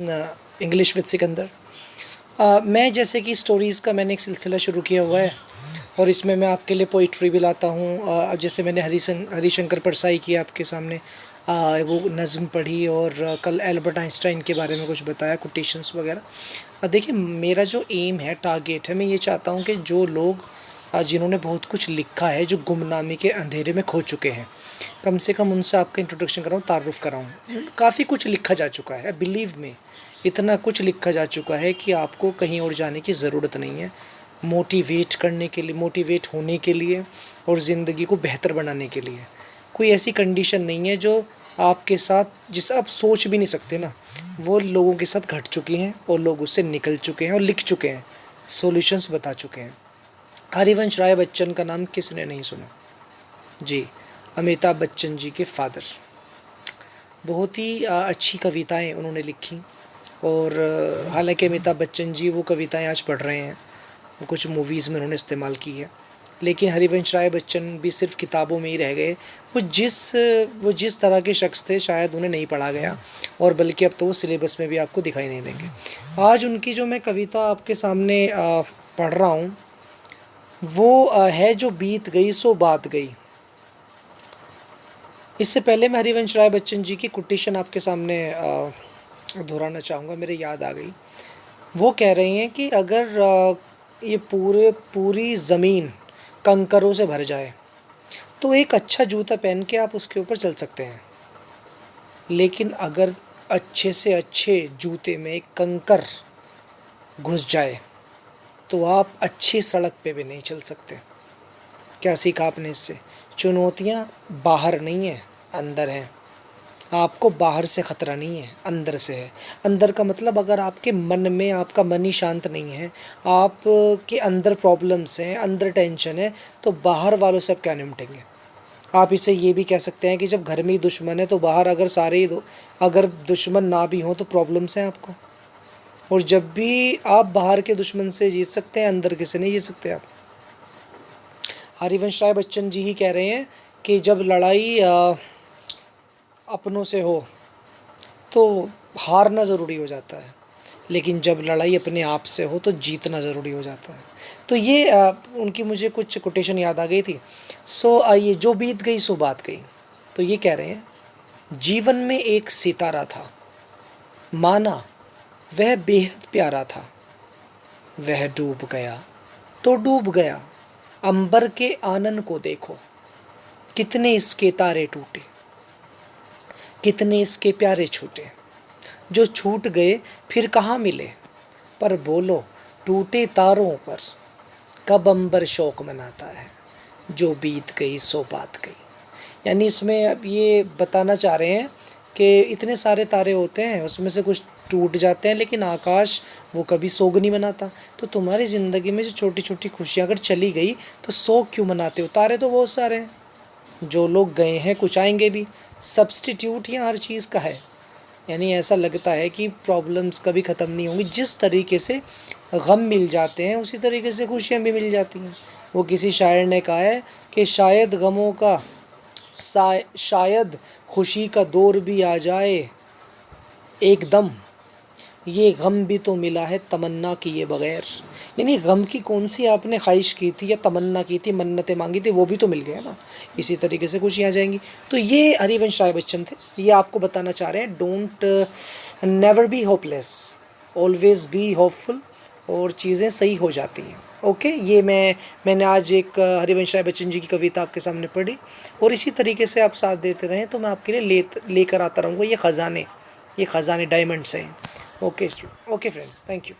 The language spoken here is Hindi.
English with Sikandar. मैं जैसे कि स्टोरीज़ का मैंने एक सिलसिला शुरू किया हुआ है और इसमें मैं आपके लिए पोइट्री भी लाता हूँ। अब जैसे मैंने हरिशंकर परसाई की आपके सामने वो नज़्म पढ़ी और कल एल्बर्ट आइंस्टाइन के बारे में कुछ बताया, कोटेशंस वगैरह। देखिए, मेरा जो एम है, टारगेट है, मैं ये चाहता हूँ कि जो लोग जिन्होंने बहुत कुछ लिखा है, जो गुमनामी के अंधेरे में खो चुके हैं, कम से कम उनसे आपका इंट्रोडक्शन कराऊँ, तारुफ़ कराऊँ। काफ़ी कुछ लिखा जा चुका है, बिलीव में इतना कुछ लिखा जा चुका है कि आपको कहीं और जाने की ज़रूरत नहीं है। मोटिवेट करने के लिए, मोटिवेट होने के लिए और ज़िंदगी को बेहतर बनाने के लिए कोई ऐसी कंडीशन नहीं है जो आपके साथ, जिसे आप सोच भी नहीं सकते ना, वो लोगों के साथ घट चुकी हैं और लोग उससे निकल चुके हैं और लिख चुके हैं, सॉल्यूशंस बता चुके हैं। हरिवंश राय बच्चन का नाम किसने नहीं सुना? जी, अमिताभ बच्चन जी के फादर। बहुत ही अच्छी कविताएं उन्होंने लिखी और हालांकि अमिताभ बच्चन जी वो कविताएं आज पढ़ रहे हैं, वो कुछ मूवीज़ में उन्होंने इस्तेमाल की है, लेकिन हरिवंश राय बच्चन भी सिर्फ किताबों में ही रह गए। वो जिस तरह के शख्स थे, शायद उन्हें नहीं पढ़ा गया और बल्कि अब तो वो सिलेबस में भी आपको दिखाई नहीं देंगे। आज उनकी जो मैं कविता आपके सामने पढ़ रहा हूँ, वो है जो बीत गई सो बात गई। इससे पहले मैं हरिवंश राय बच्चन जी की कोटेशन आपके सामने दोहराना चाहूँगा, मेरे याद आ गई। वो कह रही हैं कि अगर ये पूरी ज़मीन कंकरों से भर जाए तो एक अच्छा जूता पहन के आप उसके ऊपर चल सकते हैं, लेकिन अगर अच्छे से अच्छे जूते में एक कंकर घुस जाए तो आप अच्छी सड़क पे भी नहीं चल सकते। क्या सीखा आपने इससे? चुनौतियाँ बाहर नहीं है, अंदर हैं। आपको बाहर से ख़तरा नहीं है, अंदर से है। अंदर का मतलब, अगर आपके मन में, आपका मन ही शांत नहीं है, आप के अंदर प्रॉब्लम्स हैं, अंदर टेंशन है, तो बाहर वालों से आप क्या निपटेंगे? आप इसे ये भी कह सकते हैं कि जब घर में ही दुश्मन है तो बाहर अगर दुश्मन ना भी हों तो प्रॉब्लम्स हैं आपको। और जब भी आप बाहर के दुश्मन से जीत सकते हैं, अंदर के से नहीं जीत सकते आप। हरिवंश राय बच्चन जी ही कह रहे हैं कि जब लड़ाई अपनों से हो तो हारना ज़रूरी हो जाता है, लेकिन जब लड़ाई अपने आप से हो तो जीतना ज़रूरी हो जाता है। तो ये उनकी मुझे कुछ कोटेशन याद आ गई थी। ये जो बीत गई सो बात गई। तो ये कह रहे हैं, जीवन में एक सितारा था, माना वह बेहद प्यारा था, वह डूब गया तो डूब गया, अंबर के आनन को देखो, कितने इसके तारे टूटे, कितने इसके प्यारे छूटे, जो छूट गए फिर कहाँ मिले, पर बोलो टूटे तारों पर कब अंबर शौक मनाता है, जो बीत गई सो बात गई। यानी इसमें अब ये बताना चाह रहे हैं कि इतने सारे तारे होते हैं, उसमें से कुछ टूट जाते हैं, लेकिन आकाश वो कभी सोग नहीं मनाता। तो तुम्हारी ज़िंदगी में जो छोटी छोटी खुशियाँ अगर चली गई तो सोग क्यों मनाते हो? तारे तो बहुत सारे हैं, जो लोग गए हैं कुछ आएंगे भी। सब्स्टिट्यूट ही हर चीज़ का है। यानी ऐसा लगता है कि प्रॉब्लम्स कभी ख़त्म नहीं होंगी। जिस तरीके से गम मिल जाते हैं उसी तरीके से खुशियाँ भी मिल जाती हैं। वो किसी शायर ने कहा है कि शायद गमों का शायद खुशी का दौर भी आ जाए एकदम, ये गम भी तो मिला है तमन्ना किए बगैर। यानी गम की कौन सी आपने ख्वाहिश की थी या तमन्ना की थी, मन्नतें मांगी थी, वो भी तो मिल गया ना। इसी तरीके से खुशियाँ आ जाएंगी। तो ये हरिवंश राय बच्चन थे, ये आपको बताना चाह रहे हैं, don't never be hopeless, always be hopeful, और चीज़ें सही हो जाती हैं। ओके, ये मैंने आज एक हरिवंश राय बच्चन जी की कविता आपके सामने पढ़ी, और इसी तरीके से आप साथ देते रहें तो मैं आपके लिए लेकर आता रहूँगा ये ख़जाने डायमंड्स हैं। Okay friends, thank you.